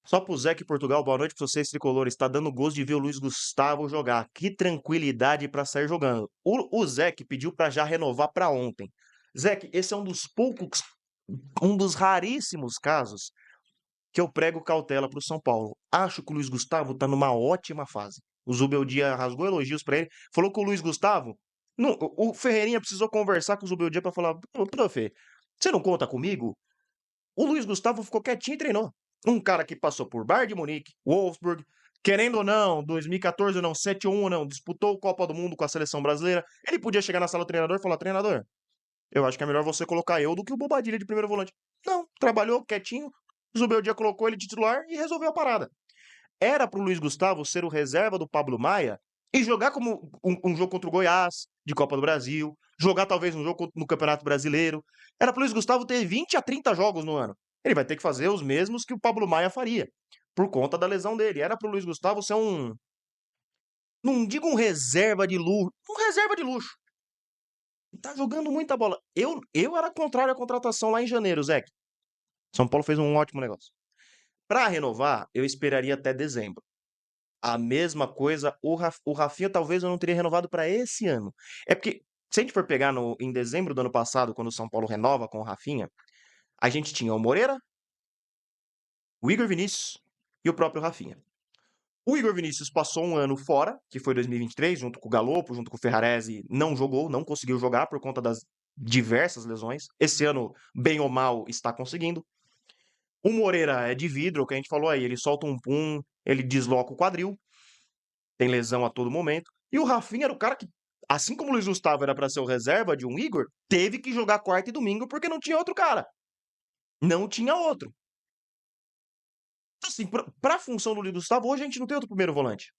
Só pro Zeke Portugal, boa noite pra vocês, tricolores. Está dando gosto de ver o Luiz Gustavo jogar. Que tranquilidade pra sair jogando. O Zeke pediu pra já renovar pra ontem. Zeke, esse é um dos poucos, um dos raríssimos casos que eu prego cautela pro São Paulo. Acho que o Luiz Gustavo tá numa ótima fase. O Zubeldia rasgou elogios pra ele, falou que o Luiz Gustavo. Não, o Ferreirinha precisou conversar com o Zubeldia pra falar: "Ô, profe, você não conta comigo?" O Luiz Gustavo ficou quietinho e treinou. Um cara que passou por Bayern de Munique, Wolfsburg, querendo ou não, 2014 ou não, 7-1 ou não, disputou o Copa do Mundo com a seleção brasileira. Ele podia chegar na sala do treinador e falar: treinador, eu acho que é melhor você colocar eu do que o Bobadilha de primeiro volante. Não, trabalhou quietinho, Zubeldia colocou ele titular e resolveu a parada. Era pro Luiz Gustavo ser o reserva do Pablo Maia e jogar como um jogo contra o Goiás, de Copa do Brasil, jogar talvez um jogo no Campeonato Brasileiro. Era pro Luiz Gustavo ter 20 a 30 jogos no ano. Ele vai ter que fazer os mesmos que o Pablo Maia faria, por conta da lesão dele. Era pro Luiz Gustavo ser um. Não digo um reserva de luxo. Um reserva de luxo. Tá jogando muita bola. Eu era contrário à contratação lá em janeiro, Zé. São Paulo fez um ótimo negócio. Para renovar, eu esperaria até dezembro. A mesma coisa, o Rafinha talvez eu não teria renovado para esse ano. É porque, se a gente for pegar em dezembro do ano passado, quando o São Paulo renova com o Rafinha, a gente tinha o Moreira, o Igor Vinícius e o próprio Rafinha. O Igor Vinícius passou um ano fora, que foi 2023, junto com o Galopo, junto com o Ferrarese, não jogou, não conseguiu jogar por conta das diversas lesões. Esse ano, bem ou mal, está conseguindo. O Moreira é de vidro, o que a gente falou aí, ele solta um pum, ele desloca o quadril, tem lesão a todo momento. E o Rafinha era o cara que, assim como o Luiz Gustavo era para ser o reserva de um Igor, teve que jogar quarta e domingo porque não tinha outro cara. Não tinha outro. Então, assim, pra função do Luiz Gustavo, hoje a gente não tem outro primeiro volante.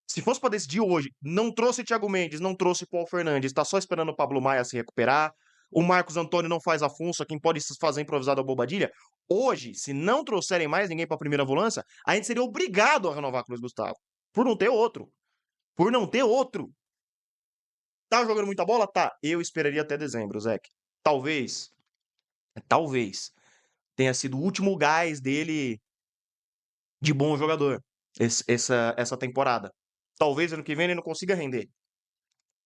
Se fosse para decidir hoje, não trouxe Thiago Mendes, não trouxe Paul Fernandes, tá só esperando o Pablo Maia se recuperar. O Marcos Antônio não faz a função, quem pode fazer improvisado é o Bobadilha. Hoje, se não trouxerem mais ninguém para a primeira volância, a gente seria obrigado a renovar com o Luiz Gustavo. Por não ter outro. Por não ter outro. Tá jogando muita bola? Tá. Eu esperaria até dezembro, Zeke. Talvez, talvez tenha sido o último gás dele de bom jogador essa temporada. Talvez ano que vem ele não consiga render.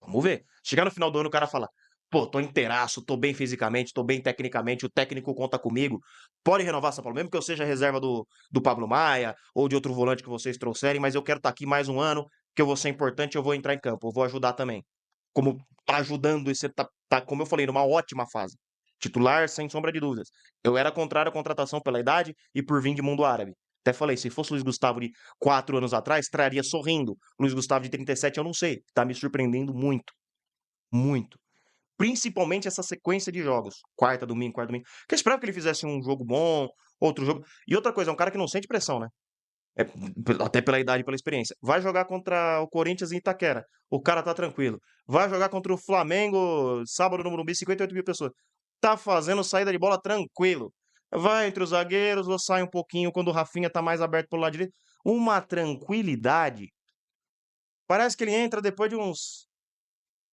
Vamos ver. Chegar no final do ano o cara fala: pô, tô inteiraço, tô bem fisicamente, tô bem tecnicamente, o técnico conta comigo. Pode renovar São Paulo, mesmo que eu seja reserva do Pablo Maia ou de outro volante que vocês trouxerem, mas eu quero estar aqui mais um ano, que eu vou ser importante, eu vou entrar em campo, eu vou ajudar também. Como tá ajudando e você tá, como eu falei, numa ótima fase. Titular, sem sombra de dúvidas. Eu era contrário à contratação pela idade e por vir de mundo árabe. Até falei, se fosse o Luiz Gustavo de 4 anos atrás, traria sorrindo. Luiz Gustavo de 37, eu não sei. Tá me surpreendendo muito. Muito. Principalmente essa sequência de jogos. Quarta, domingo, quarta, domingo. Porque eu esperava que ele fizesse um jogo bom, outro jogo. E outra coisa, é um cara que não sente pressão, né? É, até pela idade e pela experiência. Vai jogar contra o Corinthians em Itaquera. O cara tá tranquilo. Vai jogar contra o Flamengo sábado no Morumbi, 58 mil pessoas. Tá fazendo saída de bola tranquilo. Vai entre os zagueiros ou sai um pouquinho quando o Rafinha tá mais aberto pelo lado direito. Uma tranquilidade. Parece que ele entra depois de uns.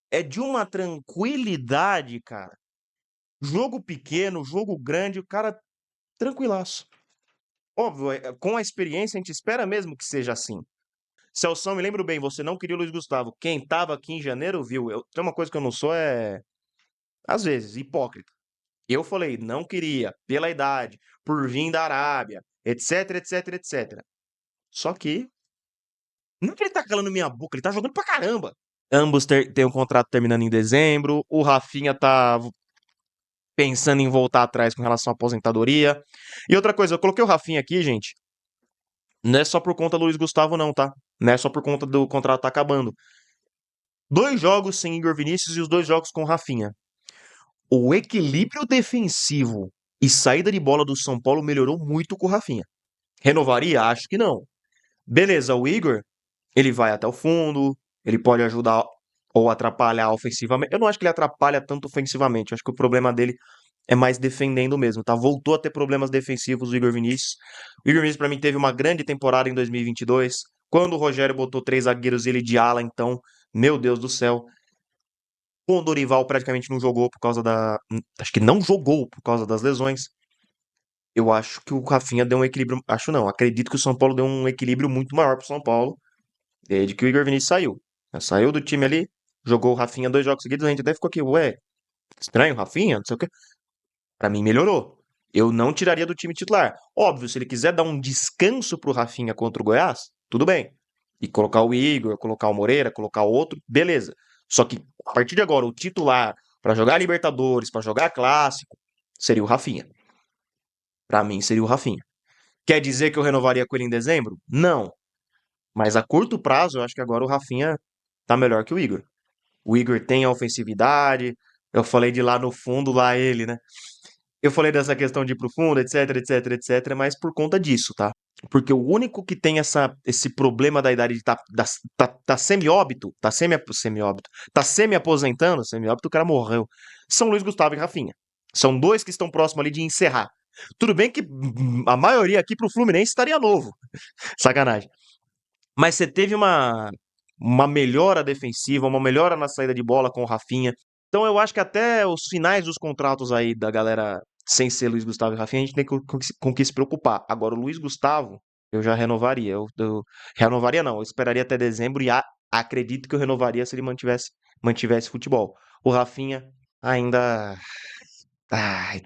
É de uma tranquilidade, cara. Jogo pequeno, jogo grande, o cara tranquilaço. Óbvio, com a experiência a gente espera mesmo que seja assim. Celção, me lembro bem, você não queria o Luiz Gustavo. Quem tava aqui em janeiro viu. Tem uma coisa que eu não sou às vezes, hipócrita. Eu falei, não queria, pela idade, por vir da Arábia, etc, etc, etc. Só que, não é que ele tá calando minha boca, ele tá jogando pra caramba. Ambos têm um contrato terminando em dezembro. O Rafinha tá pensando em voltar atrás com relação à aposentadoria. E outra coisa, eu coloquei o Rafinha aqui, gente. Não é só por conta do Luiz Gustavo, não, tá? Não é só por conta do contrato tá acabando. 2 jogos sem Igor Vinícius e os 2 jogos com Rafinha. O equilíbrio defensivo e saída de bola do São Paulo melhorou muito com o Rafinha. Renovaria? Acho que não. Beleza, o Igor, ele vai até o fundo, ele pode ajudar ou atrapalhar ofensivamente. Eu não acho que ele atrapalha tanto ofensivamente. Eu acho que o problema dele é mais defendendo mesmo, tá? Voltou a ter problemas defensivos o Igor Vinícius. O Igor Vinícius, pra mim, teve uma grande temporada em 2022. Quando o Rogério botou 3 zagueiros e ele de ala, então, meu Deus do céu. O Dorival praticamente não jogou por causa da. Acho que não jogou por causa das lesões. Eu acho que o Rafinha deu um equilíbrio. Acho não, acredito que o São Paulo deu um equilíbrio muito maior pro São Paulo desde que o Igor Vinícius saiu. Saiu do time ali, jogou o Rafinha 2 jogos seguidos, a gente até ficou aqui, ué, estranho, Rafinha, não sei o quê. Pra mim melhorou. Eu não tiraria do time titular. Óbvio, se ele quiser dar um descanso pro Rafinha contra o Goiás, tudo bem. E colocar o Igor, colocar o Moreira, colocar o outro, beleza. Só que a partir de agora, o titular pra jogar Libertadores, pra jogar Clássico, seria o Rafinha. Pra mim, seria o Rafinha. Quer dizer que eu renovaria com ele em dezembro? Não. Mas a curto prazo, eu acho que agora o Rafinha tá melhor que o Igor. O Igor tem a ofensividade. Eu falei de lá no fundo, lá ele, né? Eu falei dessa questão de ir pro fundo, etc, etc, etc, mas por conta disso, tá? Porque o único que tem esse problema da idade de tá semi-óbito, semi-óbito, tá semi-aposentando, semi-óbito, o cara morreu. São Luís Gustavo e Rafinha. São dois que estão próximos ali de encerrar. Tudo bem que a maioria aqui pro Fluminense estaria novo. Sacanagem. Mas você teve uma melhora defensiva, uma melhora na saída de bola com o Rafinha. Então eu acho que até os finais dos contratos aí da galera sem ser Luiz Gustavo e Rafinha, a gente tem com que se preocupar. Agora, o Luiz Gustavo, eu já renovaria. Eu renovaria não, eu esperaria até dezembro e acredito que eu renovaria se ele mantivesse futebol. O Rafinha ainda. Ai,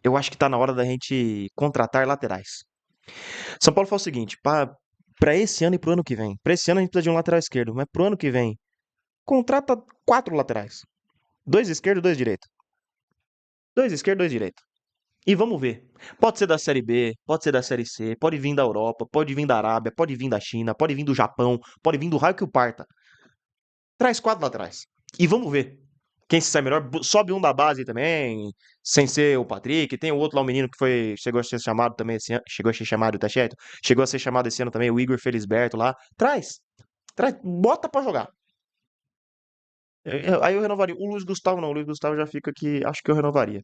eu acho que tá na hora da gente contratar laterais. São Paulo faz o seguinte, para esse ano e pro ano que vem. Para esse ano a gente precisa de um lateral esquerdo, mas pro ano que vem, contrata 4 laterais. 2 esquerdos, 2 direitos. 2 esquerdos, 2 direitos. E vamos ver. Pode ser da Série B, pode ser da Série C, pode vir da Europa, pode vir da Arábia, pode vir da China, pode vir do Japão, pode vir do raio que o parta. Traz 4 laterais. E vamos ver. Quem se sai melhor, sobe um da base também, sem ser o Patrick. Tem o outro lá, o menino que chegou a ser chamado também esse ano. Chegou a ser chamado, tá certo? Chegou a ser chamado esse ano também, o Igor Felisberto lá. Traz. Traz, bota pra jogar. Aí eu renovaria. O Luiz Gustavo não, o Luiz Gustavo já fica aqui, acho que eu renovaria.